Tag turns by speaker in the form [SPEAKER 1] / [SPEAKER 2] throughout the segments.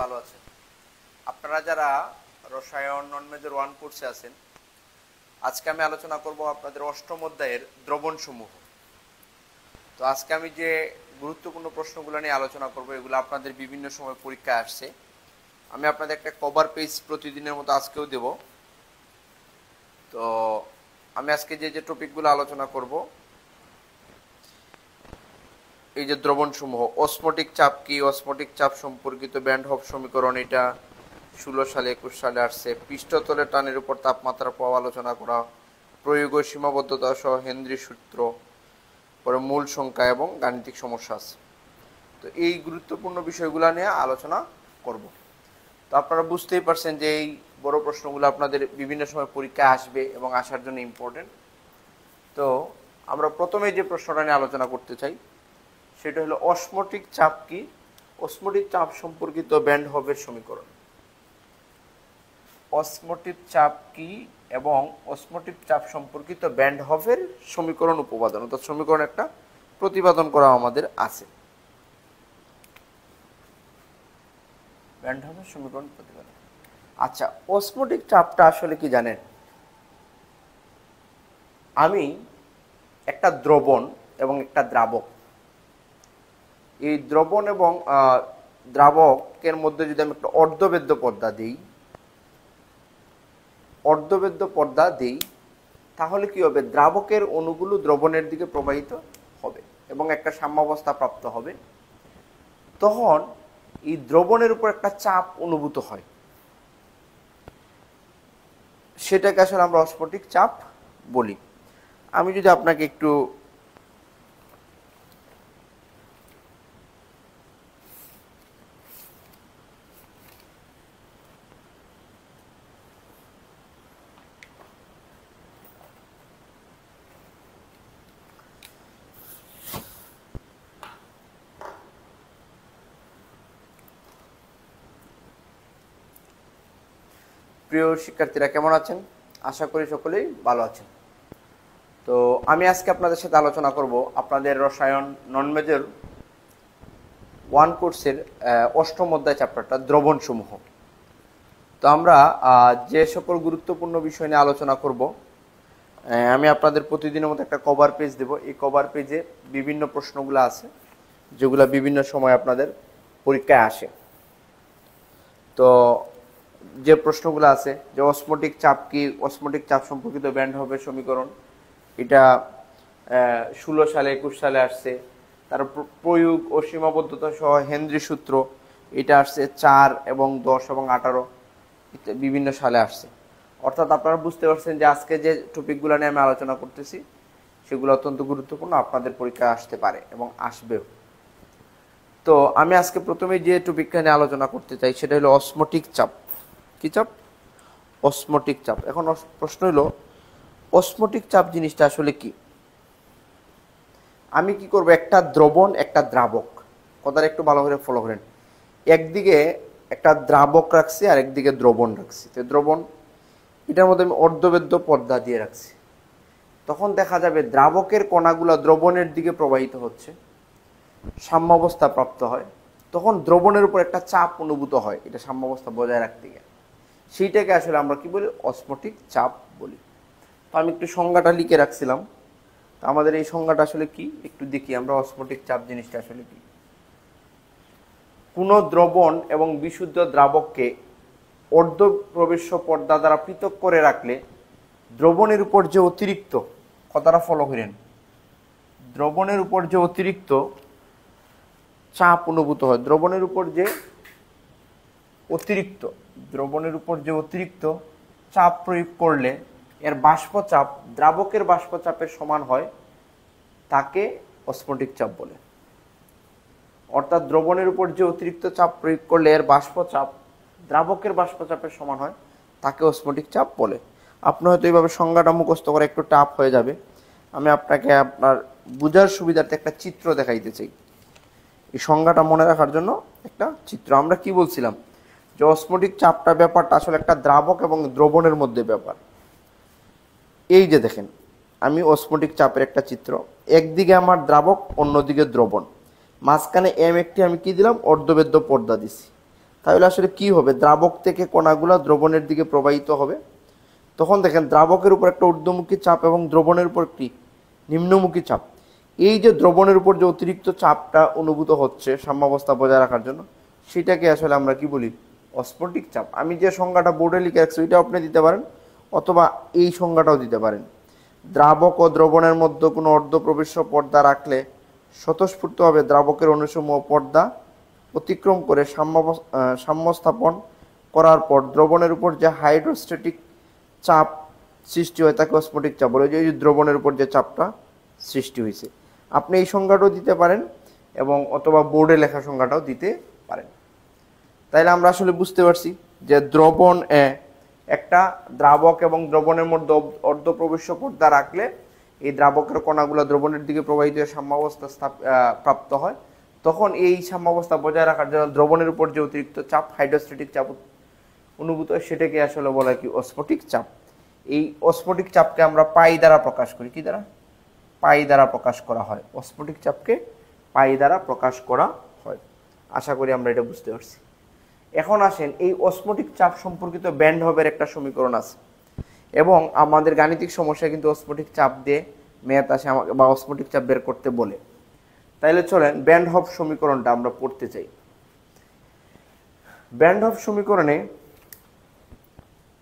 [SPEAKER 1] ভালো আছেন। আপনারা যারা রসায়ন নন মেজর 1 কোর্সে আছেন, আজকে আমি আলোচনা করব আপনাদের অষ্টম অধ্যায়ের দ্রবণসমূহ। তো আজকে আমি যে গুরুত্বপূর্ণ প্রশ্নগুলো নিয়ে আলোচনা করব, এগুলো আপনাদের বিভিন্ন সময় পরীক্ষায় আসছে। আমি আপনাদের একটা কভার পেজ প্রতিদিনের মতো আজকেও দেব। তো আমি আজকে যে টপিকগুলো আলোচনা করব, এই যে দ্রবণসমূহ, অসমোটিক চাপ কি, অসমোটিক চাপ সম্পর্কিত ব্যান্ড হফ সমীকরণ, এটা 16 সালে 21 সালে আসছে। পৃষ্ঠতলের টানের উপর তাপমাত্রার প্রভাব আলোচনা করা, প্রয়োগ ও সীমাবদ্ধতা সহ হেনরি সূত্র, পরে মূল সংখ্যা এবং গাণিতিক সমস্যা আছে। তো এই গুরুত্বপূর্ণ বিষয়গুলো নিয়ে আলোচনা করব। তো আপনারা বুঝতেই পারছেন যে এই বড় প্রশ্নগুলো আপনাদের বিভিন্ন সময় পরীক্ষায় আসবে এবং আসার জন্য ইম্পর্টেন্ট। তো আমরা প্রথমে যে প্রশ্নটা নিয়ে আলোচনা করতে চাই, সেটা হলো অসমোটিক চাপ কি, অসমোটিক চাপ সম্পর্কিত ব্যান্ড হফের সমীকরণ। অসমোটিক চাপ কি এবং অসমোটিক চাপ সম্পর্কিত ব্যান্ড হফের সমীকরণ উপপাদন, অর্থাৎ সমীকরণ একটা প্রতিপাদন করা আমাদের আছে। ব্যান্ড হফের সমীকরণ প্রতিপাদন। আচ্ছা, অসমোটিক চাপটা আসলে কি জানেন? আমি একটা দ্রবণ এবং একটা দ্রাবক, এই দ্রবণ এবং দ্রাবকের মধ্যে যদি আমি একটা অর্ধবেদ্য পর্দা দিই, তাহলে কি হবে? দ্রাবকের অণুগুলো দ্রবণের দিকে প্রবাহিত হবে এবং একটা সাম্যাবস্থা প্রাপ্ত হবে। তখন এই দ্রবণের উপর একটা চাপ অনুভূত হয়, সেটাকে আসলে আমরা অসমোটিক চাপ বলি। আমি যদি আপনাকে একটু প্রিয় শিক্ষার্থীরা কেমন আছেন? আশা করি সকলেই ভালো আছেন। তো আমি আজকে আপনাদের সাথে আলোচনা করব আপনাদের রসায়ন নন মেজর 1 কোর্সের অষ্টম অধ্যায় চ্যাপ্টারটা দ্রবণসমূহ। তো আমরা যে সকল গুরুত্বপূর্ণ বিষয় নিয়ে আলোচনা করব, আমি আপনাদের প্রতিদিনের মতো একটা কভার পেজ দেব। এই কভার পেজে বিভিন্ন প্রশ্নগুলো আছে, যেগুলো বিভিন্ন সময় আপনাদের পরীক্ষায় আসে। তো যে প্রশ্নগুলো আছে, যে অসমোটিক চাপ কি, অসমোটিক চাপ সম্পর্কিত ব্যান্ড হফের সমীকরণ, এটা 16 সালে 21 সালে আসছে। তার প্রয়োগ ও সীমাবদ্ধতা সহ হেনরি সূত্র, এটা আসছে 4 এবং 10 এবং 18 বিভিন্ন সালে আসছে। অর্থাৎ আপনারা বুঝতে পারছেন যে আজকে যে টপিকগুলো নিয়ে আমি আলোচনা করতেছি, সেগুলো অত্যন্ত গুরুত্বপূর্ণ, আপনাদের পরীক্ষায় আসতে পারে এবং আসবেও। তো আমি আজকে প্রথমে যে টপিকটা নিয়ে আলোচনা করতে চাই, সেটা হলো অসমোটিক চাপ। কি চাপ? অসমোটিক চাপ। এখন প্রশ্ন হলো, অসমোটিক চাপ জিনিসটা আসলে কি? আমি কি করব? একটা দ্রবণ, একটা দ্রাবক, কথাটা একটু ভালো করে ফলো করেন। একদিকে একটা দ্রাবক রাখছি আর একদিকে দ্রবণ রাখছি। তো দ্রবণ, এটার মধ্যে আমি অর্ধবেদ্য পর্দা দিয়ে রাখছি। তখন দেখা যাবে দ্রাবকের কণাগুলো দ্রবণের দিকে প্রবাহিত হচ্ছে, সাম্যাবস্থা প্রাপ্ত হয়। তখন দ্রবণের উপর একটা চাপ অনুভূত হয়, এটা সাম্যাবস্থা বজায় রাখতে গিয়ে। সেইটাকে আসলে আমরা কি বলি? অসমোটিক চাপ বলি। তো আমি একটু সংজ্ঞাটা লিখে রাখছিলাম। তো আমাদের এই সংজ্ঞাটা আসলে কি একটু দেখি আমরা। অসমোটিক চাপ জিনিসটা আসলে কি? কোনো দ্রবণ এবং বিশুদ্ধ দ্রাবককে অর্ধপ্রবেশ্য পর্দা দ্বারা পৃথক করে রাখলে দ্রবণের উপর যে অতিরিক্ত, কথাটা ফলো করেন, দ্রবণের উপর যে অতিরিক্ত চাপ অনুভূত হয়, দ্রবণের উপর যে অতিরিক্ত চাপ প্রয়োগ করলে এর বাষ্পচাপ দ্রাবকের বাষ্পচাপের সমান হয়, তাকে অসমোটিক চাপ বলে। অর্থাৎ দ্রবণের উপর যে অতিরিক্ত চাপ প্রয়োগ করলে এর বাষ্পচাপ দ্রাবকের বাষ্পচাপের সমান হয়, তাকে অসমোটিক চাপ বলে। আপনি হয়তো এইভাবে সংজ্ঞাটা মুখস্থ করে একটু টাফ হয়ে যাবে। আমি আপনাকে আপনার বোঝার সুবিধার্থে একটা চিত্র দেখাইতে চাই। এই সংজ্ঞাটা মনে রাখার জন্য একটা চিত্র। আমরা কি বলছিলাম? যে অসমোটিক চাপটা ব্যাপারটা আসলে একটা দ্রাবক এবং দ্রবণের মধ্যে ব্যাপার। এই যে দেখেন, আমি অসমোটিক চাপের একটা চিত্র, একদিকে আমার দ্রাবক, অন্যদিকে দ্রবণ, মাঝখানে একটি আমি কি দিলাম? অর্ধবেদ্য পর্দা দিছি। তাহলে আসলে কি হবে, দ্রাবক থেকে কণাগুলো দ্রবণের দিকে প্রবাহিত হবে। তখন দেখেন দ্রাবকের উপর একটা ঊর্ধ্বমুখী চাপ এবং দ্রবণের উপর একটি নিম্নমুখী চাপ। এই যে দ্রবণের উপর যে অতিরিক্ত চাপটা অনুভূত হচ্ছে সাম্যাবস্থা বজায় রাখার জন্য, সেটাকে আসলে আমরা কি বলি, অস্ফটিক চাপ। আমি যে সংজ্ঞাটা বোর্ডে লিখে রাখছি ওইটাও আপনি দিতে পারেন, অথবা এই সংজ্ঞাটাও দিতে পারেন। দ্রাবক ও দ্রবণের মধ্যে কোনো অর্ধপ্রবেশ্য পর্দা রাখলে স্বতঃস্ফূর্তভাবে দ্রাবকের অণুসমূহ পর্দা অতিক্রম করে সাম্যস্থাপন করার পর দ্রবণের উপর যে হাইড্রোস্ট্যাটিক চাপ সৃষ্টি হয় তাকে অস্ফটিক চাপ বলে। যে দ্রবণের উপর যে চাপটা সৃষ্টি হয়েছে, আপনি এই সংজ্ঞাটাও দিতে পারেন এবং অথবা বোর্ডে লেখা সংজ্ঞাটাও দিতে পারেন। তাইলে আমরা আসলে বুঝতে পারছি যে দ্রবণ একটা দ্রাবক এবং দ্রবণের মধ্যে অর্ধপ্রবেশ্য পর্দা রাখলে এই দ্রাবকের কণাগুলো দ্রবণের দিকে প্রবাহিত হয়ে সাম্যাবস্থা প্রাপ্ত হয়। তখন এই সাম্যাবস্থা বজায় রাখার জন্য দ্রবণের উপর যে অতিরিক্ত চাপ, হাইড্রোস্ট্যাটিক চাপ অনুভূত হয়, সেটাকে আসলে বলা হয় কি, অস্ফটিক চাপ। এই অস্ফটিক চাপকে আমরা পাই দ্বারা প্রকাশ করি। কি দ্বারা? পাই দ্বারা প্রকাশ করা হয়। অস্ফটিক চাপকে পাই দ্বারা প্রকাশ করা হয়। আশা করি আমরা এটা বুঝতে পারছি। এখন আসেন, এই অস্ফটিক চাপ সম্পর্কিত ব্যান্ড হবের একটা সমীকরণ আছে, এবং আমাদের গাণিতিক সমস্যায় কিন্তু অস্ফটিক চাপ দিয়ে ম্যাথ আসে আমাকে, বা অস্ফটিক চাপ বের করতে বলে। তাইলে চলেন ব্যান্ড হব সমীকরণটা আমরা পড়তে চাই। ব্যান্ড হব সমীকরণে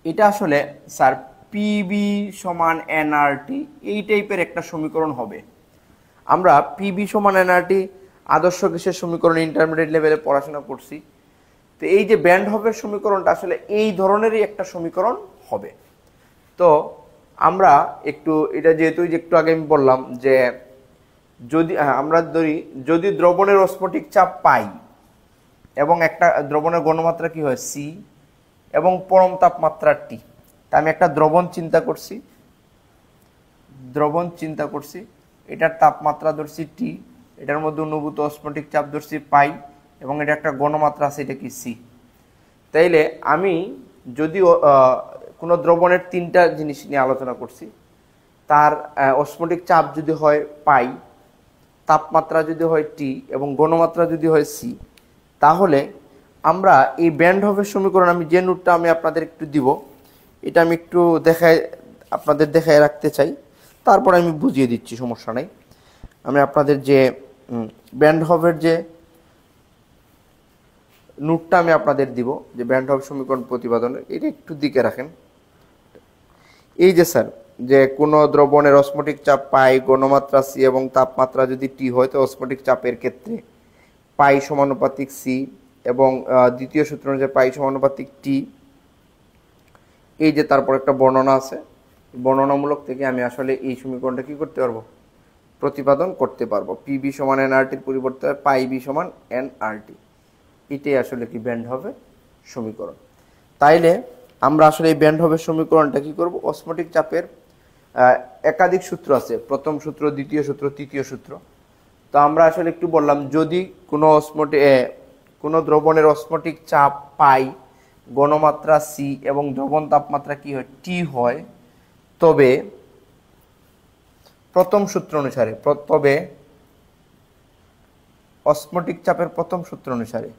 [SPEAKER 1] এটা আসলে স্যার পিবি সমান এনআরটি এই টাইপের একটা সমীকরণ হবে। আমরা পিবি সমান এনআরটি আদর্শ গ্যাসের সমীকরণ ইন্টারমিডিয়েট লেভেলে পড়াশোনা করছি। তো এই যে ব্যান্ড হবের সমীকরণটা আসলে এই ধরনেরই একটা সমীকরণ হবে। তো আমরা একটু এটা যেহেতু একটু আগে আমি বললাম যে যদি আমরা ধরি, যদি দ্রবণের অস্ফটিক চাপ পাই এবং একটা দ্রবণের গণমাত্রা কি হয় সি এবং পরম তাপমাত্রা টি, তা আমি একটা দ্রবণ চিন্তা করছি, এটার তাপমাত্রা ধরছি টি, এটার মধ্যে অনুভূত অস্ফটিক চাপ ধরছি পাই, এবং এটা একটা গণমাত্রা আছে, এটা কি সি। তাইলে আমি যদি কোনো দ্রবণের তিনটা জিনিস নিয়ে আলোচনা করছি, তার অস্ফটিক চাপ যদি হয় পাই, তাপমাত্রা যদি হয় টি এবং গণমাত্রা যদি হয় সি, তাহলে আমরা এই ব্যান্ড হবের সমীকরণ, আমি যে নোটটা আমি আপনাদের একটু দিব, এটা আমি একটু আপনাদের দেখায় রাখতে চাই, তারপর আমি বুঝিয়ে দিচ্ছি, সমস্যা নাই। আমি আপনাদের যে ব্যান্ড হবের যে নোটটা আমি আপনাদের দিব, যে ব্যান্ড হব সমীকরণ প্রতিপাদনের, এটা একটু দিকে রাখেন। এই যে স্যার, যে কোনো দ্রবণের অস্ফটিক চাপ পাই, গণমাত্রা সি এবং তাপমাত্রা যদি টি হয়, তো অস্ফটিক চাপের ক্ষেত্রে পাই সমানুপাতিক সি এবং দ্বিতীয় সূত্র অনুযায়ী পাই সমানুপাতিক টি। এই যে তারপর একটা বর্ণনা আছে, বর্ণনামূলক থেকে আমি আসলে এই সমীকরণটা কি করতে পারবো, প্রতিপাদন করতে পারবো। পিবি সমান এনআরটির পরিবর্তে পাই বি সমান এনআরটি, এটাই আসলে কি ব্যান্ড হবে সমীকরণ। তাইলে আমরা আসলে এই ব্যান্ড হবে সমীকরণটা কি করব, অস্ফটিক চাপের একাধিক সূত্র আছে, প্রথম সূত্র, দ্বিতীয় সূত্র, তৃতীয় সূত্র। তো আমরা আসলে একটু বললাম, যদি কোনো দ্রবণের অস্ফটিক চাপ পাই, গণমাত্রা সি এবং দ্রবণ তাপমাত্রা কি হয় টি হয়, তবে প্রথম সূত্র অনুসারে, তবে অস্ফটিক চাপের প্রথম সূত্র অনুসারে,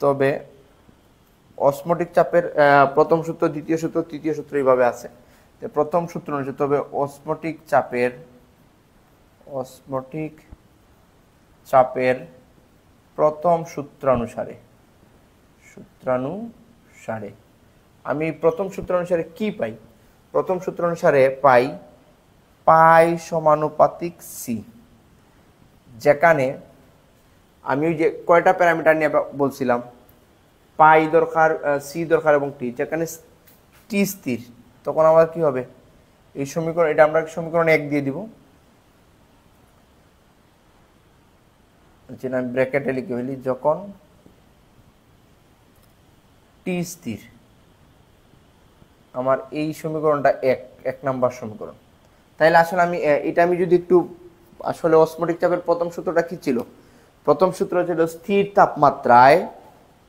[SPEAKER 1] তবে অস্ফটিক চাপের প্রথম সূত্র, দ্বিতীয় সূত্র, তৃতীয় সূত্র এইভাবে আছে। প্রথম সূত্র অনুসারে, তবে অস্ফটিক চাপের প্রথম সূত্রানুসারে আমি প্রথম সূত্র অনুসারে কি পাই, প্রথম সূত্র অনুসারে পাই পাই সমানুপাতিক সি, যেখানে আমি ওই যে কয়টা প্যারামিটার নিয়ে বলছিলাম, পাই দরকার, সি দরকার এবং টি, যেখানে টি স্থির, তখন আমার কি হবে, এই সমীকরণ, এটা আমরা সমীকরণ 1 দিয়ে দিব, আমি ব্র্যাকেটে লিখে ফেলি, যখন টি স্থির, আমার এই সমীকরণটা 1 নাম্বার সমীকরণ। তাইলে আসলে আমি যদি একটু, আসলে অস্ফটিক চাপের প্রথম সূত্রটা কি ছিল, প্রথম সূত্র ছিল স্থির তাপমাত্রায়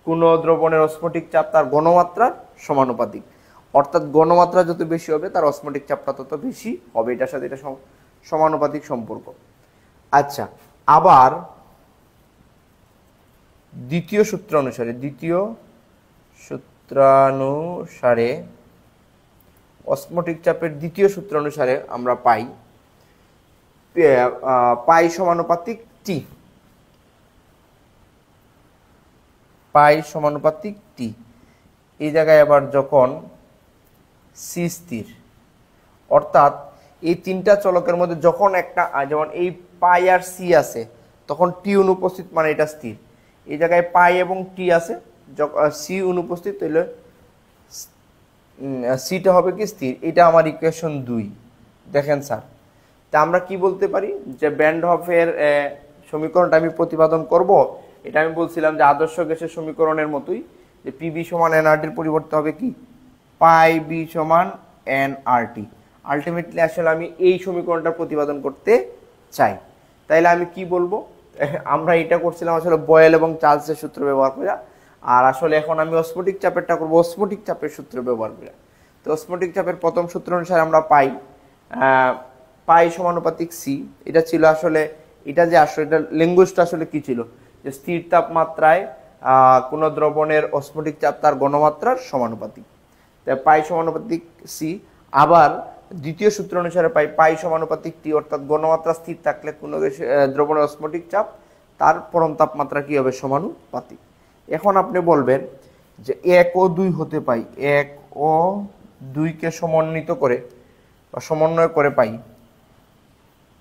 [SPEAKER 1] কোন দ্রবণের অস্ফটিক চাপ তার গণমাত্রার সমানুপাতিক, অর্থাৎ গণমাত্রা যত বেশি হবে তার অস্ফটিক চাপটা তত বেশি হবে, এটার সাথে এটা সমানুপাতিক সম্পর্ক। আচ্ছা, আবার দ্বিতীয় সূত্রানুসারে অসমোটিক চাপের দ্বিতীয় সূত্র অনুসারে আমরা পাই পাই সমানুপাতিক টি। পাই সমানুপাতিক টি। এই জায়গায় আবার যখন সি স্থির, অর্থাৎ এই তিনটা চলকের মধ্যে যখন একটা, যেমন এই পাই আর সি আছে, তখন টি অনুপস্থিত মানে এটা স্থির। এই জায়গায় পাই এবং টি আছে, সি অনুপস্থিত হইলে সিটা হবে কি স্থির। এটা আমার ইকুয়েশন 2। দেখেন স্যার, তা আমরা কি বলতে পারি যে ব্যান্ড হফের সমীকরণটা আমি প্রতিপাদন করব। এটা আমি বলছিলাম যে আদর্শ গ্যাসের সমীকরণের মতোই, যে পিবি সমান এনআরটির পরিবর্তে হবে কি পাই বি সমান এনআরটি। আলটিমেটলি আসলে আমি এই সমীকরণটা প্রতিপাদন করতে চাই। তাইলে আমি কি বলবো, আমরা এটা করছিলাম আসলে বয়েল এবং চার্লসের সূত্র ব্যবহার করে, আর আসলে এখন আমি অসমোটিক চাপেরটা করবো অসমোটিক চাপের সূত্র ব্যবহার করে। তো অসমোটিক চাপের প্রথম সূত্র অনুসারে আমরা পাই পাই সমানুপাতিক সি। এটা ছিল আসলে, এটা যে আসলে এটা ল্যাঙ্গুয়েজটা আসলে কি ছিল, যে স্থির তাপমাত্রায় কোনো দ্রবণের অসমোটিক চাপ তার ঘনমাত্রার সমানুপাতিক। তাই পাই সমানুপাতিক সি। আবার দ্বিতীয় সূত্র অনুসারে পাই পাই সমানুপাতিক টি, অর্থাৎ ঘনমাত্রা স্থির থাকলে কোনো দ্রবণের অসমোটিক চাপ তার পরম তাপমাত্রা কি হবে সমানুপাতিক। এখন আপনি বলবেন যে 1 ও 2 হতে পাই, 1 ও 2কে সমন্বিত করে বা সমন্বয় করে পাই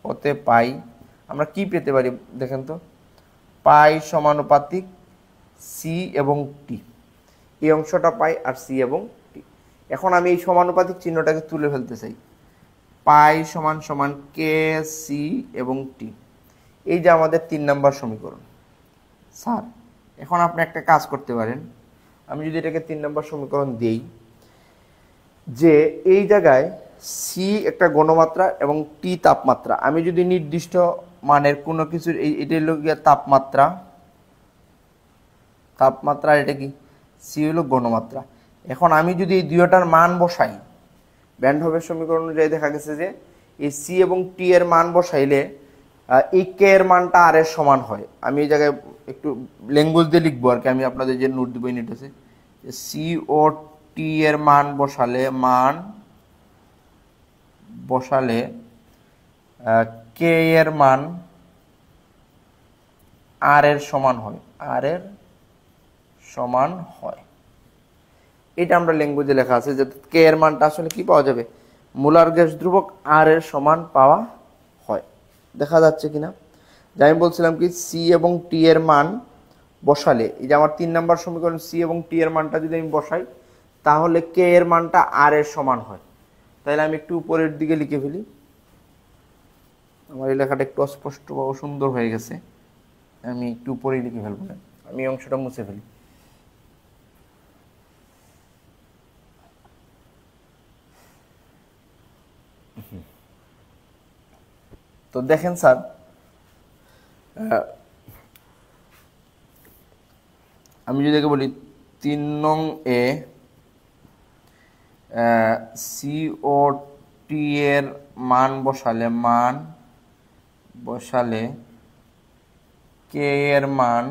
[SPEAKER 1] হতে পাই আমরা কি পেতে পারি দেখেন তো, পাই সমানুপাতিক সি এবং টি। এই অংশটা পাই আর সি এবং টি। এখন আমি এই সমানুপাতিক চিহ্নটাকে তুলে ফেলতে চাই, পাই সমান সমান কে সি এবং টি। এই যে আমাদের 3 নম্বর সমীকরণ। স্যার এখন আপনি একটা কাজ করতে পারেন, আমি যদি এটাকে 3 নম্বর সমীকরণ দেই, যে এই জায়গায় সি একটা ঘনমাত্রা এবং টি তাপমাত্রা, আমি যদি নির্দিষ্ট মানের কোনো কিছুর এটা হলো গিয়ে তাপমাত্রা, এটা কি সি হলো ঘনমাত্রা। এখন আমি যদি এই দুইটার মান বসাই, ব্যান্ড হফের সমীকরণ অনুযায়ী দেখা গেছে যে এই সি এবং টি এর মান বসাইলে এই কে এর মানটা আর এর সমান হয়। আমি এই জায়গায় একটু ল্যাঙ্গুয়েজ দিয়ে লিখবো আর কি, আমি আপনাদের যে নোট দেবো নোট আছে, সি ও টি এর মান বসালে কে এর মান আর এর সমান হয়, এটা আমরা ল্যাঙ্গুয়েজে লেখা আছে যে কে এর মানটা আসলে কি পাওয়া যাবে, মোলার গ্যাস ধ্রুবক আর এর সমান পাওয়া হয়। দেখা যাচ্ছে কিনা, যে আমি বলছিলাম কি সি এবং টি এর মান বসালে, এই যে আমার 3 নম্বর সমীকরণ, সি এবং টি এর মানটা যদি আমি বসাই তাহলে কে এর মানটা আর এর সমান হয়। তাহলে আমি একটু উপরের দিকে লিখে ফেলি, আমার এই লেখাটা একটু অস্পষ্ট বা অসুন্দর হয়ে গেছে, আমি একটু উপরেই লিখে ফেলবো, আমি অংশটা মুছে ফেলি। তো দেখেন স্যার, আমি যদি বলি 3 নং এ সি ও টি এর মান বসালে কে এর মান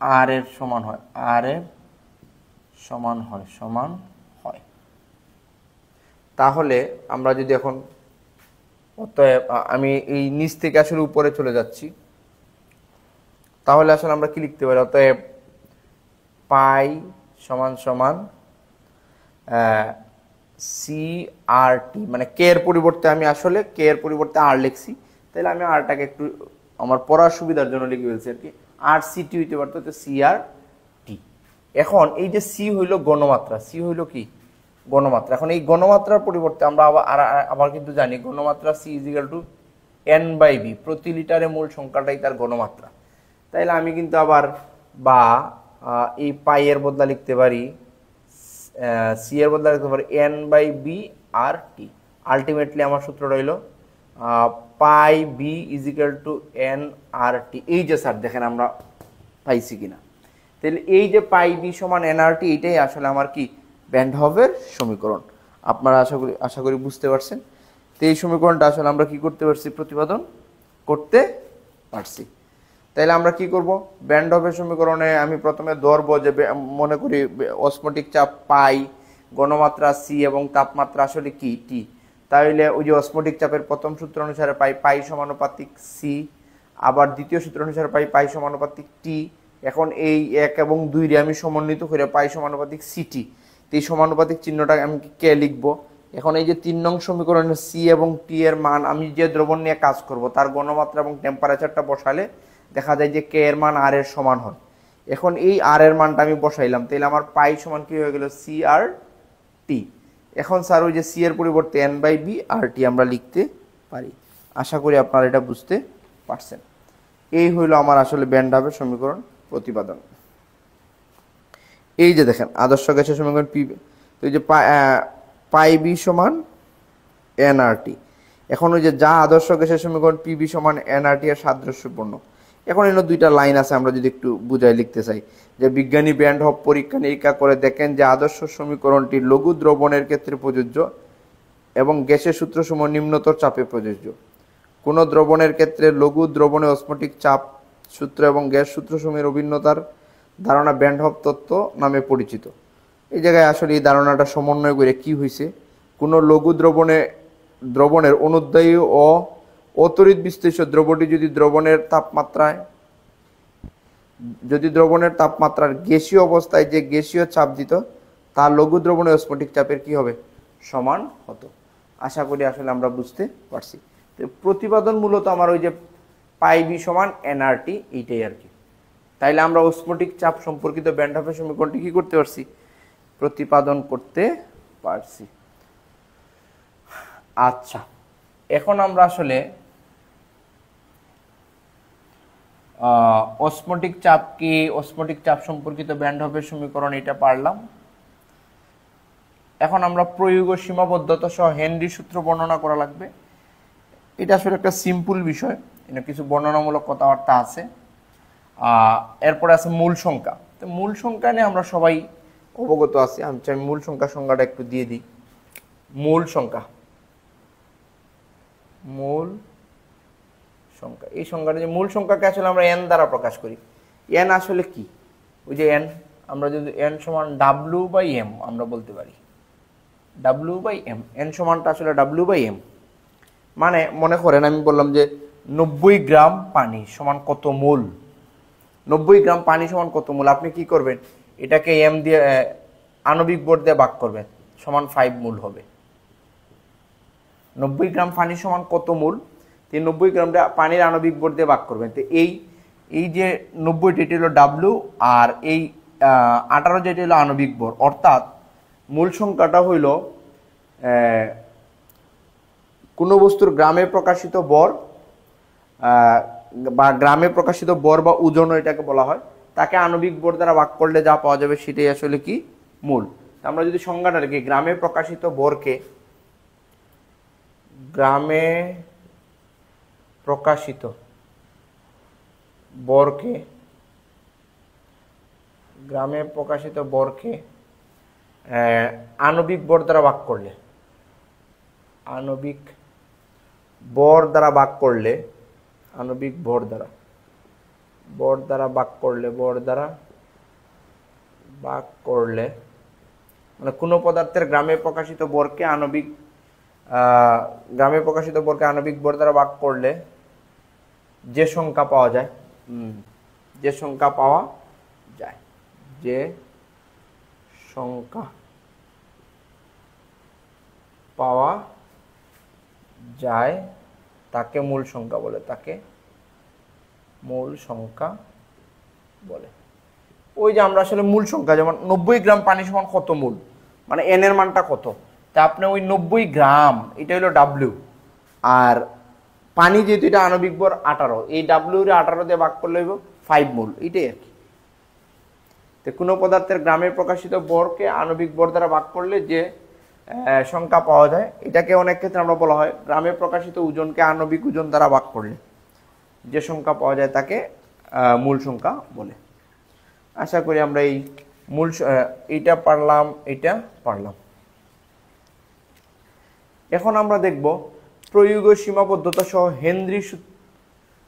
[SPEAKER 1] আর এর সমান হয়, তাহলে আমরা যদি এখন, অতএব আমি এই নিচ থেকে আসলে উপরে চলে যাচ্ছি, তাহলে আসলে আমরা কি লিখতে পারি, অতএব পাই সমান সমান সি আর টি, মানে কে এর পরিবর্তে আমি আসলে কে এর পরিবর্তে আর লিখছি, তাহলে আমি আরটাকে একটু আমার পড়ার সুবিধার জন্য লিখে ফেলছি আর কি, আর সি টি হইতে পারতো সি আর টি। এখন এই যে সি হইল ঘনমাত্রা, এখন এই ঘনমাত্রার পরিবর্তে আমরা আবার কিন্তু জানি ঘনমাত্রা C is equal to n by V, প্রতি লিটারে মূল সংখ্যাটাই তার ঘনমাত্রা। তাইলে আমি কিন্তু আবার বা এই পাই এর বদলা লিখতে পারি, সি এর বদলা লিখতে পারি n by V R T. Ultimately আমার সূত্র রইল P V is equal to n R T. এই যে স্যার দেখেন আমরা পাইছি কিনা, তাহলে এই যে পাই বি সমান এন আর টি, এইটাই আসলে আমার কি ব্যান্ড হফের সমীকরণ। আপনারা আশা করি বুঝতে পারছেন। তো এই সমীকরণটা আসলে আমরা কি করতে পারছি, প্রতিপাদন করতে পারছি। তো তাইলে আমরা কি করব, ব্যান্ড হফের সমীকরণে আমি প্রথমে ধরবো যে মনে করি অসমোটিক চাপ পাই, গণমাত্রা সি এবং তাপমাত্রা আসলে কি টি। তাহলে ওই যে অসমোটিক চাপের প্রথম সূত্র অনুসারে পাই পাই সমানুপাতিক সি, আবার দ্বিতীয় সূত্র অনুসারে পাই পাই সমানুপাতিক টি। এখন এই 1 এবং 2 রে আমি সমন্বিত করে পাই সমানুপাতিক সিটি। এই সমানুপাতিক চিহ্নটা আমি কে লিখবো। এখন এই যে 3 নং সমীকরণে সি এবং টি এর মান, আমি যে দ্রবণ নিয়ে কাজ করব তার গণমাত্রা এবং টেম্পারেচারটা বসালে দেখা যায় যে কে এর মান আর এর সমান হয়। এখন এই আর এর মানটা আমি বসাইলাম, তাহলে আমার পাই সমান কি হয়ে গেল, সি আর টি। এখন স্যার ওই যে সি এর পরিবর্তে এন বাই বি আর টি আমরা লিখতে পারি। আশা করি আপনারা এটা বুঝতে পারছেন। এই হইল আমার আসলে ব্যান্ড হফের সমীকরণ প্রতিপাদন। এই যে দেখেন আদর্শ গ্যাসের সমীকরণ পি, তো এই যে পাই বি সমান এন আর টি। এখন ওই যে যা আদর্শ গ্যাসের সমীকরণ পিবি সমান এন আর টি এর সাদৃশ্যপূর্ণ। এখন এখানে দুইটা লাইন আছে, আমরা যদি একটু বুঝাই লিখতে চাই যে বিজ্ঞানী ব্যান্ড হফ পরীক্ষা নিরীক্ষা করে দেখেন যে আদর্শ সমীকরণটি লঘু দ্রবণের ক্ষেত্রে প্রযোজ্য এবং গ্যাসের সূত্রসমূহ নিম্নতর চাপে প্রযোজ্য। কোন দ্রবণের ক্ষেত্রে লঘু দ্রবণে অসমোটিক চাপ সূত্র এবং গ্যাস সূত্রসমূহের অভিন্নতার ধারণা ব্যান্ড হফ তত্ত্ব নামে পরিচিত। এই জায়গায় আসলে এই ধারণাটা সমন্বয় করে কি হয়েছে, কোন লঘু দ্রবণের অনুদ্বায়ী ও অতড়িৎ বিশ্লেষ্য দ্রবণটি যদি দ্রবণের তাপমাত্রার গ্যাসীয় অবস্থায় যে গ্যাসীয় চাপ দিত তা লঘু দ্রবণের অসমোটিক চাপের কি হবে, সমান হতো। আশা করি আসলে আমরা বুঝতে পারছি। তো প্রতিপাদন মূলত আমার ওই যে পাই বি সমান এনআরটি এইটাই আর কি। তাইলে আমরা অসমোটিক চাপ সম্পর্কিত ব্যান্ড হফের সমীকরণটি কি করতে পারছি, প্রতিপাদন করতে পারছি। আচ্ছা, এখন আমরা আসলে অসমোটিক চাপ কি, অসমোটিক চাপ সম্পর্কিত ব্যান্ড হফের সমীকরণ এটা পারলাম। এখন আমরা প্রয়োগ ও সীমাবদ্ধতা সহ হেনরি সূত্র বর্ণনা করা লাগবে। এটা আসলে একটা সিম্পল বিষয়, এখানে কিছু বর্ণনামূলক কথাবার্তা আছে। এরপরে আছে মূল সংখ্যা। তো মূল সংখ্যা নিয়ে আমরা সবাই অবগত আছি। আমি চাই মূল সংখ্যাটা একটু দিয়ে দিই। মূল সংখ্যা, এই সংখ্যাটা যে মূল সংখ্যাকে আসলে আমরা এন দ্বারা প্রকাশ করি। এন আসলে কি, ওই যে এন, আমরা যদি এন সমান ডাব্লিউ বাই এম আমরা বলতে পারি, ডাব্লিউ বাই এম। এন সমানটা আসলে ডাব্লিউ বাই এম। মানে মনে করেন আমি বললাম যে 90 গ্রাম পানি সমান কত মোল, 90 গ্রাম পানি সমান কত মোল। আপনি কি করবেন, এটাকে এম দিয়ে আণবিক ভর দিয়ে ভাগ করবেন, সমান 5 মোল হবে। 90 গ্রাম পানি সমান কত মোল, 90 গ্রামটা পানির আণবিক ভর দিয়ে ভাগ করবেন। তো এই যে 90 যেটি হলো ডাব্লিউ আর এই 18 যেটি হলো আণবিক ভর, অর্থাৎ মূল সংখ্যাটা হইল কোন বস্তুর গ্রামে প্রকাশিত ভর বা গ্রামে প্রকাশিত ভর বা ওজন এটাকে বলা হয়, তাকে আণবিক ভর দ্বারা ভাগ করলে যা পাওয়া যাবে সেটাই আসলে কি, মূল। আমরা যদি সংজ্ঞাটা লিখি, গ্রামে প্রকাশিত ভরকে, গ্রামে প্রকাশিত ভরকে, গ্রামে প্রকাশিত ভরকে আণবিক ভর দ্বারা ভাগ করলে, আণবিক ভর দ্বারা ভাগ করলে, আণবিক ভর দ্বারা ভাগ করলে মানে কোনো পদার্থের গ্রামে প্রকাশিত ভরকে আণবিক ভর দ্বারা ভাগ করলে যে সংখ্যা পাওয়া যায়, যে সংখ্যা পাওয়া যায় তাকে মূল সংখ্যা বলে, ওই যে আমরা আসলে মূল সংখ্যা, যেমন 90 গ্রাম পানি সমান কত মোল, মানে এন এর মানটা কত, তা আপনি ওই 90 গ্রাম এটা হলো ডাব্লিউ, আর পানি যেহেতু এটা আণবিক ভর 18, এই ডাব্লিউ রে 18 দিয়ে ভাগ করলে হইব 5 মোল, এটাই আর কি। তো কোনো পদার্থের গ্রামে প্রকাশিত ভরকে আণবিক ভর দ্বারা ভাগ করলে যে সংখ্যা পাওয়া যায়, এটাকে অনেক ক্ষেত্রে আমরা বলা হয় গ্রামে প্রকাশিত ওজনকে আণবিক ওজন দ্বারা ভাগ করলে যে সংখ্যা পাওয়া যায় তাকে মূল সংখ্যা বলে। আশা করি আমরা এই এইটা পারলাম। এখন আমরা দেখব প্রয়োগ ও সীমাবদ্ধতা সহ হেনরি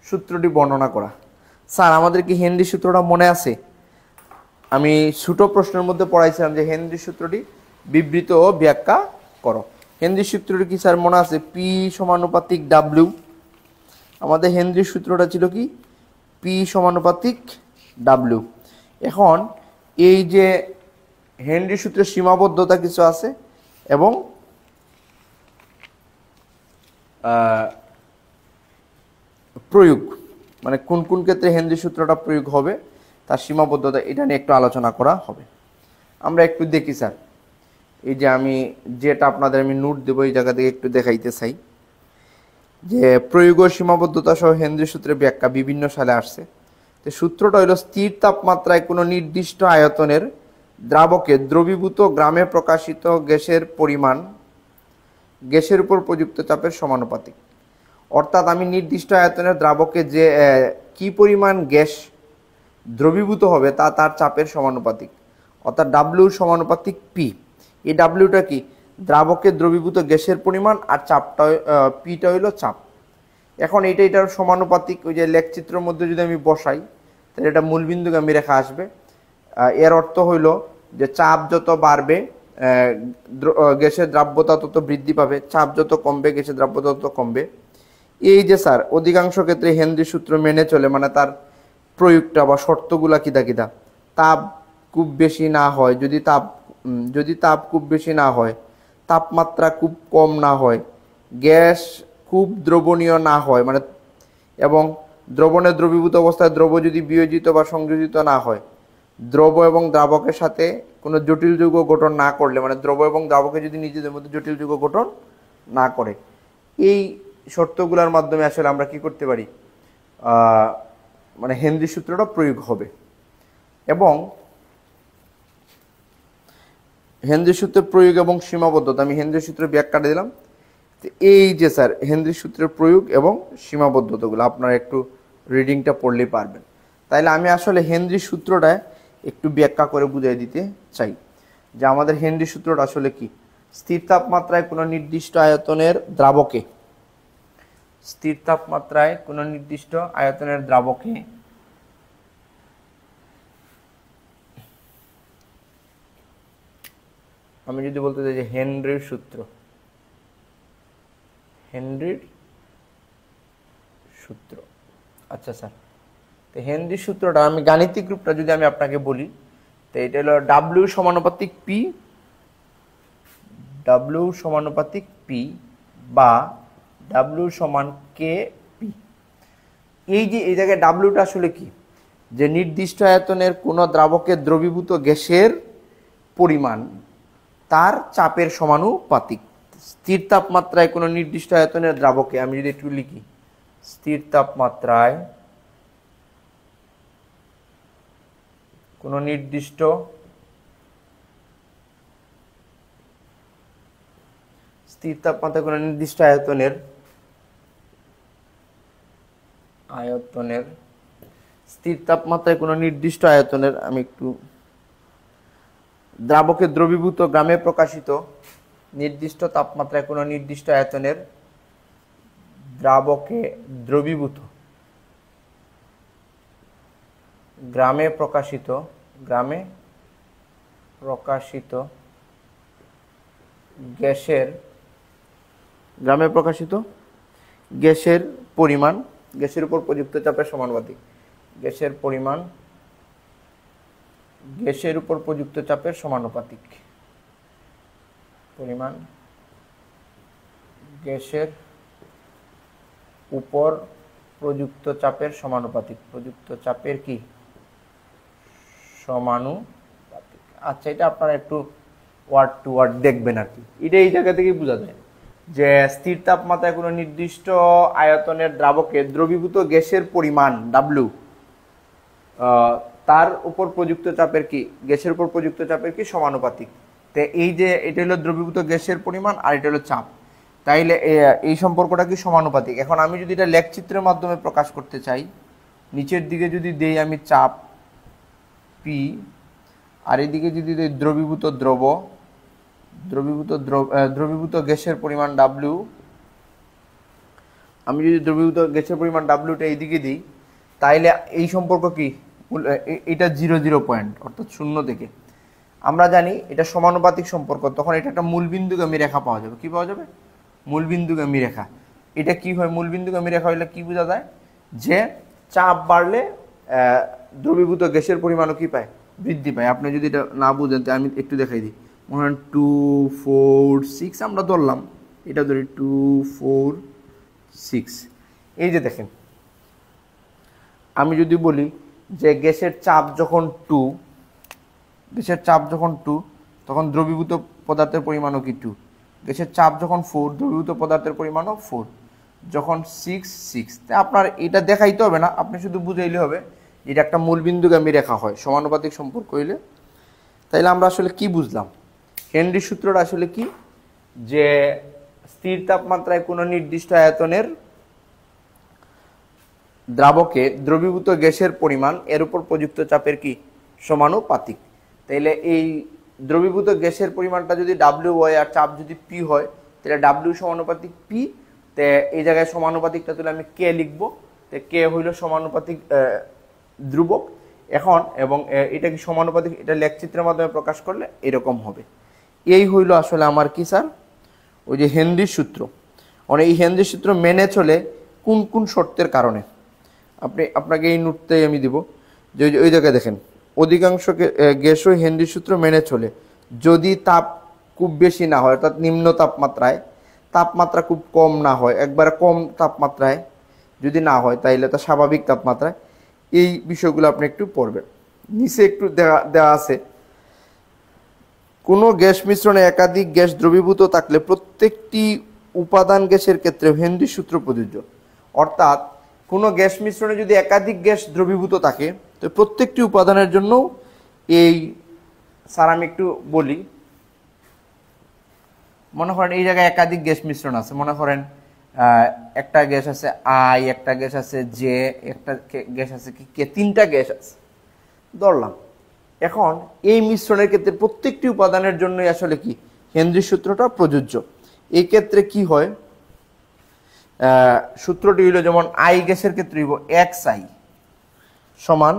[SPEAKER 1] সূত্রটি বর্ণনা করা। স্যার আমাদের কি হেনরি সূত্রটা মনে আছে? আমি ছোট প্রশ্নের মধ্যে পড়াইছিলাম যে হেনরি সূত্রটি বিবৃত ও ব্যাখ্যা করো। হেনরি সূত্রটি কি স্যার মনে আছে? পি সমানুপাতিক ডাব্লিউ। আমাদের হেনরি সূত্রটা ছিল কি? পি সমানুপাতিক ডাব্লিউ। এখন এই যে হেনরি সূত্রের সীমাবদ্ধতা কিছু আছে এবং প্রয়োগ, মানে কোন কোন ক্ষেত্রে হেনরি সূত্রটা প্রয়োগ হবে তার সীমাবদ্ধতা, এটা নিয়ে একটু আলোচনা করা হবে। আমরা একটু দেখি স্যার, এই যে আমি যেটা আপনাদের আমি নোট দেবো এই জায়গা থেকে একটু দেখাইতে চাই যে প্রয়োগ ও সীমাবদ্ধতা সহ হেনরি সূত্রের ব্যাখ্যা বিভিন্ন সালে আসছে। তো সূত্রটা হলো স্থির তাপমাত্রায় কোনো নির্দিষ্ট আয়তনের দ্রাবকে দ্রবীভূত গ্রামে প্রকাশিত গ্যাসের পরিমাণ গ্যাসের উপর প্রযুক্ত চাপের সমানুপাতিক। অর্থাৎ আমি নির্দিষ্ট আয়তনের দ্রাবকে যে কি পরিমাণ গ্যাস দ্রবীভূত হবে তা তার চাপের সমানুপাতিক, অর্থাৎ ডাব্লিউ সমানুপাতিক পি। এই ডাব্লিউটা কি? দ্রাবকে দ্রবীভূত গ্যাসের পরিমাণ, আর চাপটা পিটা হইল চাপ। এখন এটার সমানুপাতিক। ওই যে লেখচিত্রের মধ্যে যদি আমি বসাই তাহলে এটা মূলবিন্দুগামী রেখা আসবে। এর অর্থ হইল যে চাপ যত বাড়বে গ্যাসের দ্রাব্যতা তত বৃদ্ধি পাবে, চাপ যত কমবে গ্যাসের দ্রাব্যতা তত কমবে। এই যে স্যার অধিকাংশ ক্ষেত্রে হেনরি সূত্র মেনে চলে, মানে তার প্রয়োগটা বা শর্তগুলা কিদা কিদা। তাপ খুব বেশি না হয়, যদি তাপ খুব বেশি না হয়, তাপমাত্রা খুব কম না হয়, গ্যাস খুব দ্রবণীয় না হয়, মানে এবং দ্রবণের দ্রবীভূত অবস্থায় দ্রব যদি বিয়োজিত বা সংযোজিত না হয়, দ্রব এবং দ্রাবকের সাথে কোনো জটিল যৌগ গঠন না করলে, মানে দ্রব এবং দ্রাবকে যদি নিজেদের মধ্যে জটিল যৌগ গঠন না করে, এই শর্তগুলোর মাধ্যমে আসলে আমরা কি করতে পারি, মানে হেনরি সূত্রটা প্রয়োগ হবে। এবং হেনরি সূত্রের প্রয়োগ এবং সীমাবদ্ধতা, আমি হেনরি সূত্রের ব্যাখ্যাটা দিলাম। এই যে স্যার হেনরি সূত্রের প্রয়োগ এবং সীমাবদ্ধতাগুলো আপনারা একটু রিডিংটা পড়লেই পারবেন। তাইলে আমি আসলে হেনরি সূত্রটা একটু ব্যাখ্যা করে বুঝিয়ে দিতে চাই যে আমাদের হেনরি সূত্রটা আসলে কি। স্থির তাপমাত্রায় কোনো নির্দিষ্ট আয়তনের দ্রাবকে, স্থির তাপমাত্রায় কোনো নির্দিষ্ট আয়তনের দ্রাবকে আমি যদি বলতে চাই যে হেনরির সূত্র, হেনরির সূত্র। আচ্ছা স্যার, তো হেনরির সূত্রটা আমি গাণিতিক রূপটা যদি আমি আপনাকে বলি, তো এটা হলো ডাব্লিউ সমানুপাতিক পি, ডাব্লিউ সমানুপাতিক পি বা ডাব্লিউ সমান কে পি। এই যে এই জায়গায় ডাব্লিউটা আসলে কি, যে নির্দিষ্ট আয়তনের কোনো দ্রাবকে দ্রবীভূত গ্যাসের পরিমাণ তার চাপের সমানুপাতিক। স্থির তাপমাত্রায় কোনো নির্দিষ্ট আয়তনের দ্রাবকে, আমি যদি একটু লিখি, স্থির তাপমাত্রায় কোনো নির্দিষ্ট আয়তনের স্থির তাপমাত্রায় কোনো নির্দিষ্ট আয়তনের, আমি একটু দ্রাবকে দ্রবীভূত গ্রামে প্রকাশিত নির্দিষ্ট তাপমাত্রায় কোনো নির্দিষ্ট আয়তনের দ্রাবকে দ্রবীভূত গ্রামে প্রকাশিত গ্যাসের পরিমাণ গ্যাসের উপর প্রযুক্ত চাপের সমানুপাতিক। গ্যাসের পরিমাণ গ্যাসের উপর প্রযুক্ত চাপের সমানুপাতিক। পরিমাণ গ্যাসের উপর প্রযুক্ত চাপের সমানুপাতিক। প্রযুক্ত চাপের কি সমানুপাতিক। আচ্ছা, এটা আপনারা একটু ওয়ার্ড টু ওয়ার্ড দেখবেন আর কি। এটা এই জায়গা থেকেই বোঝা যায় যে স্থির তাপমাত্রায় কোনো নির্দিষ্ট আয়তনের দ্রাবকে দ্রবীভূত গ্যাসের পরিমাণ ডাব্লিউ তার উপর প্রযুক্ত চাপের কি, গ্যাসের উপর প্রযুক্ত চাপের কি সমানুপাতিক। তো এই যে এটা হলো দ্রবীভূত গ্যাসের পরিমাণ আর এটা হলো চাপ, তাইলে এই সম্পর্কটা কি সমানুপাতিক। এখন আমি যদি এটা লেখচিত্রের মাধ্যমে প্রকাশ করতে চাই, নিচের দিকে যদি দেই আমি চাপ পি, আর এদিকে যদি দেই দ্রবীভূত গ্যাসের পরিমাণ ডাব্লিউ, আমি যদি দ্রবীভূত গ্যাসের পরিমাণ ডাব্লিউটা এইদিকে দিই, তাইলে এই সম্পর্ক কি, এটা 0 পয়েন্ট অর্থাৎ 0 থেকে। আমরা জানি এটা সমানুপাতিক সম্পর্ক, তখন এটা একটা মূলবিন্দুগামী রেখা পাওয়া যাবে। কি পাওয়া যাবে? মূলবিন্দুগামী রেখা। এটা কি হয়? মূলবিন্দুগামী রেখা হইলে কি বোঝা যায়? যে চাপ বাড়লে দ্রবীভূত গ্যাসের পরিমাণও কি পায়? বৃদ্ধি পায়। আপনি যদি এটা না বুঝেন আমি একটু দেখাই দিই। মনে হয় 2 4 6 আমরা ধরলাম, এটা ধরি 2 4 6। এই যে দেখেন, আমি যদি বলি যে গ্যাসের চাপ যখন 2, গ্যাসের চাপ যখন 2, তখন দ্রবীভূত পদার্থের পরিমাণও কি 2। গ্যাসের চাপ যখন 4, দ্রবীভূত পদার্থের পরিমাণও 4। যখন 6 6, তাই আপনার এটা দেখাইতে হবে না, আপনি শুধু বুঝাইলে হবে এটা একটা মূলবিন্দুগামী রেখা হয় সমানুপাতিক সম্পর্ক হইলে। তাইলে আমরা আসলে কি বুঝলাম? হেনরির সূত্রটা আসলে কি? যে স্থির তাপমাত্রায় কোনো নির্দিষ্ট আয়তনের দ্রাবকে দ্রবীভূত গ্যাসের পরিমাণ এর উপর প্রযুক্ত চাপের কি সমানুপাতিক। তাইলে এই দ্রবীভূত গ্যাসের পরিমাণটা যদি ডাব্লিউ হয় আর চাপ যদি পি হয়, তাহলে ডাব্লিউ সমানুপাতিক পি। তে এই জায়গায় সমানুপাতিকটা তুলে আমি কে লিখবো। তে কে হইল সমানুপাতিক ধ্রুবক এখন, এবং এটা কি সমানুপাতিক, এটা লেখচিত্রের মাধ্যমে প্রকাশ করলে এরকম হবে। এই হইল আসলে আমার কি স্যার, ওই যে হেনরির সূত্র। মানে এই হেনরির সূত্র মেনে চলে কোন কোন শর্তের কারণে। আপনাকে এই নোটটাই আমি দিব যে ওই জায়গায় দেখেন, অধিকাংশ গ্যাসই হেনরির সূত্র মেনে চলে যদি তাপ খুব বেশি না হয়, অর্থাৎ নিম্ন তাপমাত্রায়, তাপমাত্রা খুব কম না হয়, একবারে কম তাপমাত্রায় যদি না হয়, তাইলে তা স্বাভাবিক তাপমাত্রায়। এই বিষয়গুলো আপনি একটু পড়বেন, নিচে একটু দেওয়া আছে। কোনো গ্যাস মিশ্রণে একাধিক গ্যাস দ্রবীভূত থাকলে প্রত্যেকটি উপাদান গ্যাসের ক্ষেত্রে হেনরির সূত্র প্রযোজ্য। অর্থাৎ কোনো গ্যাস মিশ্রণে যদি একাধিক গ্যাস দ্রবীভূত থাকে, তো প্রত্যেকটি উপাদানের জন্য এই, স্যার আমি একটু বলি, মনে করেন এই জায়গায় একাধিক গ্যাস মিশ্রণ আছে। মনে করেন একটা গ্যাস আছে আই, একটা গ্যাস আছে জে, একটা গ্যাস আছে কে, 3টা গ্যাস আছে ধরলাম। এখন এই মিশ্রণের ক্ষেত্রে প্রত্যেকটি উপাদানের জন্যই আসলে কি হেনরির সূত্রটা প্রযোজ্য। এই ক্ষেত্রে কি হয়, সূত্রটি হইল যেমন আই গ্যাসের ক্ষেত্রে হইব এক্স আই সমান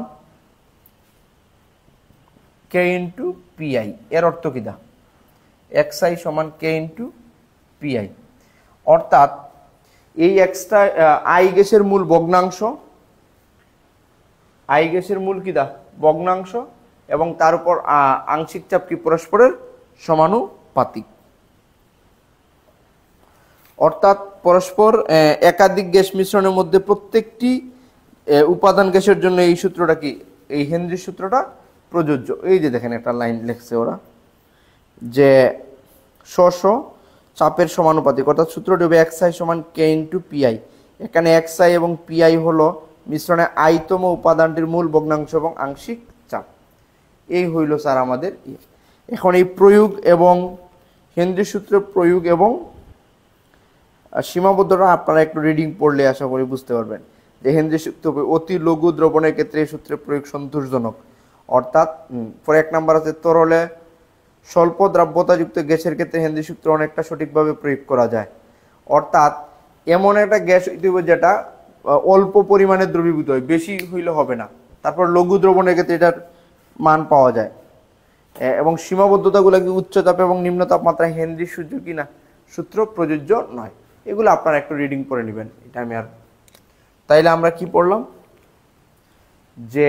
[SPEAKER 1] কে ইন্টু পিআই। এর অর্থ কি দা? এক্স আই সমান কে ইন্টু পিআই। অর্থাৎ এই এক্সটা আই গ্যাসের মূল ভগ্নাংশ, আই গ্যাসের মূল কি দা? ভগ্নাংশ, এবং তার উপর আংশিক চাপ কি পরস্পরের সমানুপাতিক। অর্থাৎ পরস্পর একাধিক গ্যাস মিশ্রণের মধ্যে প্রত্যেকটি উপাদান গ্যাসের জন্য এই সূত্রটা কি, এই হেনরির সূত্রটা প্রযোজ্য। এই যে দেখেন একটা লাইন লিখছে ওরা, যে স্ব চাপের সমানুপাতিক, অর্থাৎ সূত্রটি হবে এক্স আই সমান কে ইন্টু পিআই। এখানে এক্স আই এবং পিআই হলো মিশ্রণে আইতম উপাদানটির মূল ভগ্নাংশ এবং আংশিক চাপ। এই হইল স্যার আমাদের। এখন এই প্রয়োগ এবং হেনরির সূত্রের প্রয়োগ এবং সীমাবদ্ধতা আপনারা একটু রিডিং পড়লে আশা করি বুঝতে পারবেন যে হেনরির সূত্র অতি লঘু দ্রবণের ক্ষেত্রে এই সূত্রের প্রয়োগ সন্তোষজনক। অর্থাৎ পরে 1 নাম্বার আছে তরলে স্বল্প দ্রাব্যতাযুক্ত গ্যাসের ক্ষেত্রে হেনরির সূত্র অনেকটা সঠিকভাবে প্রয়োগ করা যায়। অর্থাৎ এমন একটা গ্যাস হইতে হবে যেটা অল্প পরিমাণে দ্রবীভূত হয়, বেশি হইলে হবে না। তারপর লঘু দ্রবণের ক্ষেত্রে এটার মান পাওয়া যায়, এবং সীমাবদ্ধতাগুলো কি উচ্চ তাপ এবং নিম্ন তাপমাত্রায় হেনরির সূত্র কি না সূত্র প্রযোজ্য নয়। এগুলো আপনারা একটু রিডিং করে নেবেন, এটা আমি আর। তাইলে আমরা কি পড়লাম, যে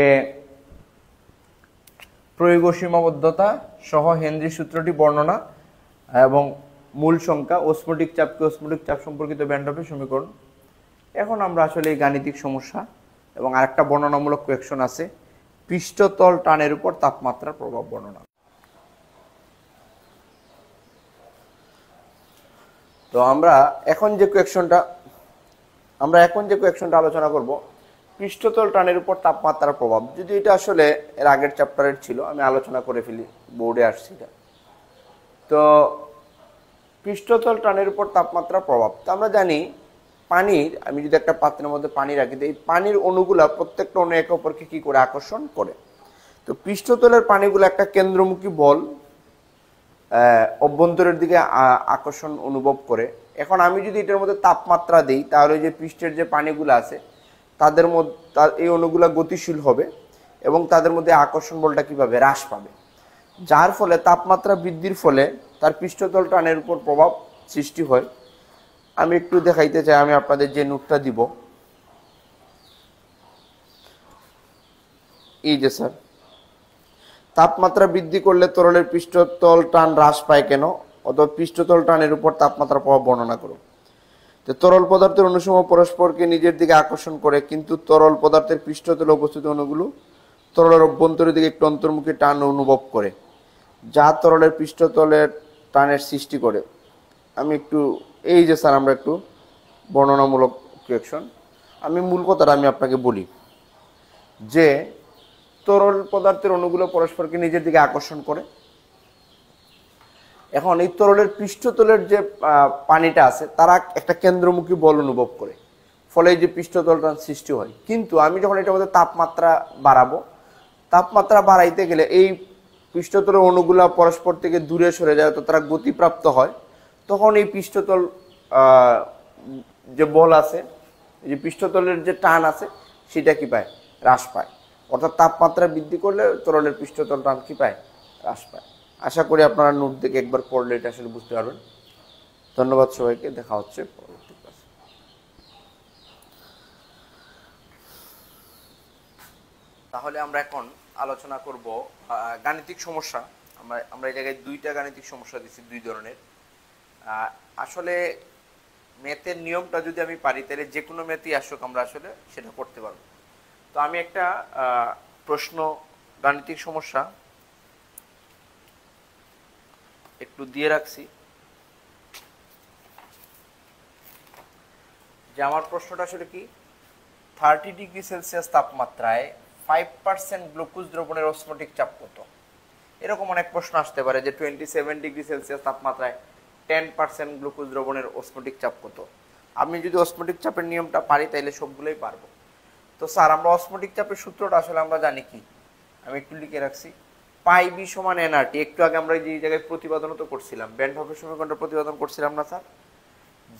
[SPEAKER 1] প্রয়োগ ও সীমাবদ্ধতা সহ হেনরির সূত্রটি বর্ণনা এবং মূল সংখ্যা, অস্ফটিক চাপকে অস্ফটিক চাপ সম্পর্কিত ব্যান্ডপের সমীকরণ। এখন আমরা আসলে এই গাণিতিক সমস্যা এবং আরেকটা বর্ণনামূলক কোয়েকশন আছে, পৃষ্ঠতল টানের উপর তাপমাত্রার প্রভাব বর্ণনা। তো আমরা এখন যে কোয়েকশনটা আলোচনা করব, পৃষ্ঠতল টানের উপর তাপমাত্রার প্রভাব। যদি এটা আসলে এর আগের চ্যাপ্টারের ছিল, আমি আলোচনা করে ফেলি, বোর্ডে আসছি এটা। তো পৃষ্ঠতল টানের উপর তাপমাত্রার প্রভাব, তো আমরা জানি পানির, আমি যদি একটা পাত্রের মধ্যে পানি রাখি, এই পানির অণুগুলা প্রত্যেকটা অণু একে অপরকে কি করে আকর্ষণ করে। তো পৃষ্ঠতলের পানিগুলো একটা কেন্দ্রমুখী বল অভ্যন্তরের দিকে আকর্ষণ অনুভব করে। এখন আমি যদি এটার মধ্যে তাপমাত্রা দিই, তাহলে যে পৃষ্ঠের যে পানিগুলো আছে তাদের মধ্যে এই অণুগুলা গতিশীল হবে এবং তাদের মধ্যে আকর্ষণ বলটা কিভাবে হ্রাস পাবে, যার ফলে তাপমাত্রা বৃদ্ধির ফলে তার পৃষ্ঠতল টানের উপর প্রভাব সৃষ্টি হয়। আমি একটু দেখাইতে চাই, আমি আপনাদের যে নোটটা দিব, এই যে স্যার, তাপমাত্রা বৃদ্ধি করলে তরলের পৃষ্ঠতল টান হ্রাস পায় কেন, অথবা পৃষ্ঠতল টানের উপর তাপমাত্রা প্রভাব বর্ণনা করো। তো তরল পদার্থের অণুসমূহ পরস্পরকে নিজের দিকে আকর্ষণ করে, কিন্তু তরল পদার্থের পৃষ্ঠতলে উপস্থিত অণুগুলো তরলের অভ্যন্তরের দিকে একটু অন্তর্মুখী টান অনুভব করে, যা তরলের পৃষ্ঠতলের টানের সৃষ্টি করে। আমি একটু, এই যে স্যার, আমরা একটু বর্ণনামূলক কোয়েকশন, আমি মূল কথাটা আমি আপনাকে বলি যে তরল পদার্থের অণুগুলো পরস্পরকে নিজের দিকে আকর্ষণ করে। এখন এই তরলের পৃষ্ঠতলের যে পানিটা আছে তারা একটা কেন্দ্রমুখী বল অনুভব করে, ফলে এই যে পৃষ্ঠতল টান সৃষ্টি হয়। কিন্তু আমি যখন এটার মধ্যে তাপমাত্রা বাড়াবো, তাপমাত্রা বাড়াইতে গেলে এই পৃষ্ঠতলের অণুগুলা পরস্পর থেকে দূরে সরে যায়, তো তারা গতিপ্রাপ্ত হয়। তখন এই পৃষ্ঠতল যে বল আছে, যে পৃষ্ঠতলের যে টান আছে, সেটা কি পায়, হ্রাস পায়। অর্থাৎ তাপমাত্রা বৃদ্ধি করলে তরলের পৃষ্ঠতল টান কি পায়, হ্রাস পায়। আশা করি আপনারা নোট দেখে একবার পড়লে এটা আসলে বুঝতে পারবেন। ধন্যবাদ সবাইকে, দেখা হচ্ছে পরবর্তী ক্লাসে। তাহলে আমরা এখন আলোচনা করব গাণিতিক সমস্যা। আমরা এই জায়গায় দুইটা গাণিতিক সমস্যা দিচ্ছি, দুই ধরনের। আসলে ম্যাথের নিয়মটা যদি আমি পারি, তাহলে যে কোনো ম্যাথই আসুক আমরা আসলে সেটা করতে পারবো। তো আমি একটা প্রশ্ন, গাণিতিক সমস্যা একটু দিয়ে রাখছি, যে আমার প্রশ্নটা আসলে কি, 30 ডিগ্রি সেলসিয়াস তাপমাত্রায় 5% গ্লুকোজ দ্রবণের অসমোটিক চাপ কত। এরকম অনেক প্রশ্ন আসতে পারে যে 27 ডিগ্রি সেলসিয়াস তাপমাত্রায় 10% গ্লুকোজ দ্রবণের অসমোটিক চাপ কত। আমি যদি অসমোটিক চাপের নিয়মটা পারি তাহলে সবগুলোই পারবো। তো স্যার, আমরা অসমোটিক চাপের সূত্রটা আসলে আমরা জানি কি, আমি একটু লিখে রাখছি, পাই বি সমান এনআরটি। একটু আগে আমরা যে জায়গায় প্রতিপাদন তো করছিলাম, ব্যান্ড হফের সমীকরণটা প্রতিপাদন করছিলাম না স্যার,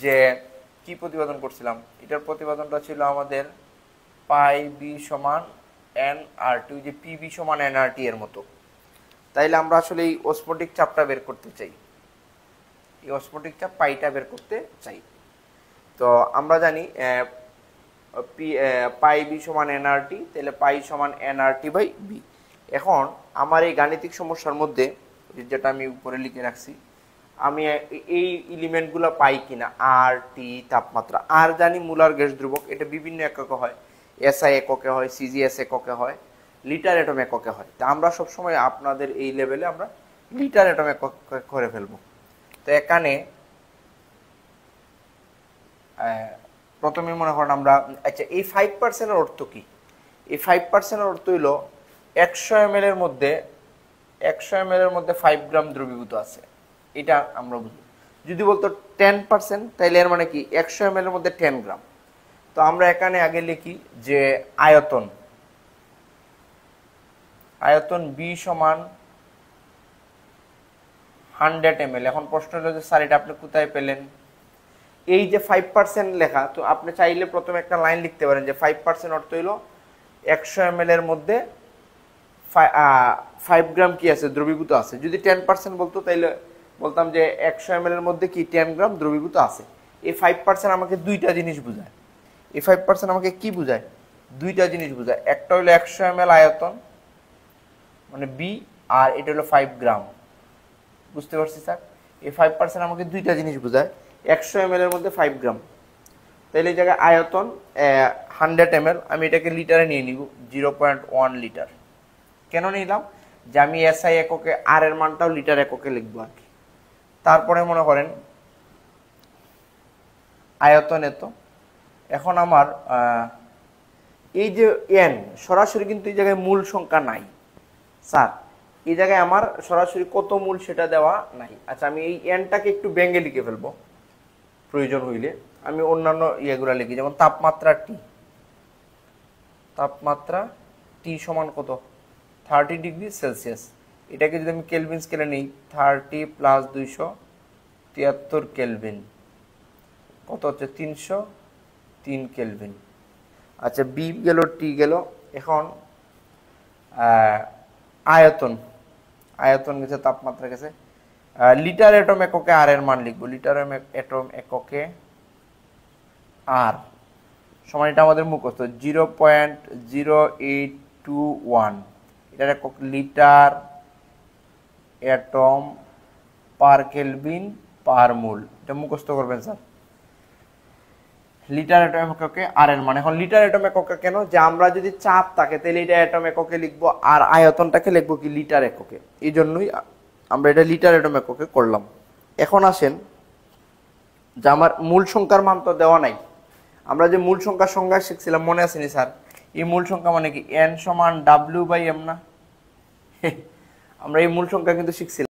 [SPEAKER 1] যে কি প্রতিপাদন করছিলাম, এটার প্রতিপাদনটা ছিল আমাদের পাই বি সমান এনআরটি, যে পি বি সমান এনআরটি এর মতো। তাইলে আমরা আসলে এই অসমোটিক চাপটা বের করতে চাই, এই অসমোটিক চাপ পাইটা বের করতে চাই। তো আমরা জানি পাই বি সমান এনআরটি, তাহলে পাই সমান এনআরটি বাই বি। এখন আমার এই গাণিতিক সমস্যার মধ্যে, যেটা আমি উপরে লিখে রাখছি, আমি এই এলিমেন্টগুলো পাই কিনা, আর টি তাপমাত্রা, আর জানি মুলার গ্যাস ধ্রুবক, এটা বিভিন্ন এককে হয়, এসআই এককে হয়, সিজিএস এককে হয়, লিটার অ্যাটম এককে হয়। তা আমরা সবসময় আপনাদের এই লেভেলে আমরা লিটার অ্যাটম একক করে ফেলবো। তো এখানে প্রথমে মনে করেন আমরা, আচ্ছা, এই 5%-এর অর্থ কি? এই 5%-এর অর্থ হইল 100 ml এর মধ্যে 5 গ্রাম দ্রবীভূত আছে, এটা আমরা বুঝি। যদি বলতো 10%, তাইলে এর মানে কি 100 ml এর মধ্যে 10 গ্রাম। তো আমরা এখানে আগে লিখি যে আয়তন বি সমান 100 ml। এখন প্রশ্ন হলো যে স্যার, এটা আপনি কোথায় পেলেন? এই যে 5% লেখা, তো আপনি চাইলে প্রথমে একটা লাইন লিখতে পারেন যে 5% অর্থ হইলো 100 ml এর মধ্যে 5 গ্রাম কি আছে, দ্রবীভূত আছে। যদি 10% বলতো তাইলে বলতাম যে 100 ml এর মধ্যে কি 10 গ্রাম দ্রবীভূত আছে। এই 5% আমাকে দুইটা জিনিস বোঝায়। এই 5% আমাকে কি বোঝায়? দুইটা জিনিস বোঝায়। একটা হলো 100 ml আয়তন মানে বি, আর এটা হলো 5 গ্রাম। বুঝতে পারছি স্যার? এই 5% আমাকে দুইটা জিনিস বোঝায়, 100 ml এর মধ্যে 5 গ্রাম। তাহলে এই জায়গায় আয়তন 100 ml, আমি এটাকে লিটারে নিয়ে নিব 0.1 লিটার। কেন নিলাম? যে আমি এসআই এককে, আর এর মানটাও লিটার এককে লিখবো আর কি। তারপরে মনে করেন আয়তন এত। এখন আমার এই যে এন, সরাসরি কিন্তু এই জায়গায় মূল সংখ্যা নাই স্যার, এই জায়গায় আমার সরাসরি কত মূল সেটা দেওয়া নাই। আচ্ছা, আমি এই এনটাকে একটু ব্যঙ্গে লিখে ফেলবো প্রয়োজন হইলে। আমি অন্যান্য ইয়েগুলা লিখি, যেমন তাপমাত্রা টি সমান কত, 30 ডিগ্রি সেলসিয়াস। এটাকে যদি আমি কেলভিন স্কেলে নিই, 30 প্লাস 273 কেলভিন, কত হচ্ছে 303 কেলভিন। আচ্ছা বি গেল, টি গেল। এখন আয়তন, আয়তন গেছে, তাপমাত্রা গেছে। লিটার অ্যাটম এককে আর এর মান লিখবো। লিটার অ্যাটম এককে আর সমান, এটা আমাদের মুখস্থ 0.0821, এটার একক litre atom per kelvin per mole. এটা মুখস্থ করবেন স্যার। লিটার অ্যাটম এককে আর এর মান। এখন লিটার অ্যাটম এককে কেন, যে আমরা যদি চাপ থাকে তাহলে এটা অ্যাটম এককে লিখবো, আর আয়তনটাকে লিখবো কি লিটার এককে, এই জন্যই আমরা এটা লিটার অ্যাটম এককে করলাম। এখন আসেন যে আমার মূল সংখ্যার মান তো দেওয়া নাই। আমরা যে মূল সংখ্যার সংজ্ঞা শিখছিলাম মনে আসেনি স্যার? এই মূল সংখ্যা মানে কি, এন সমান ডাব্লিউ বাই এম না? আমরা এই মূল সংখ্যা কিন্তু শিখছিলাম।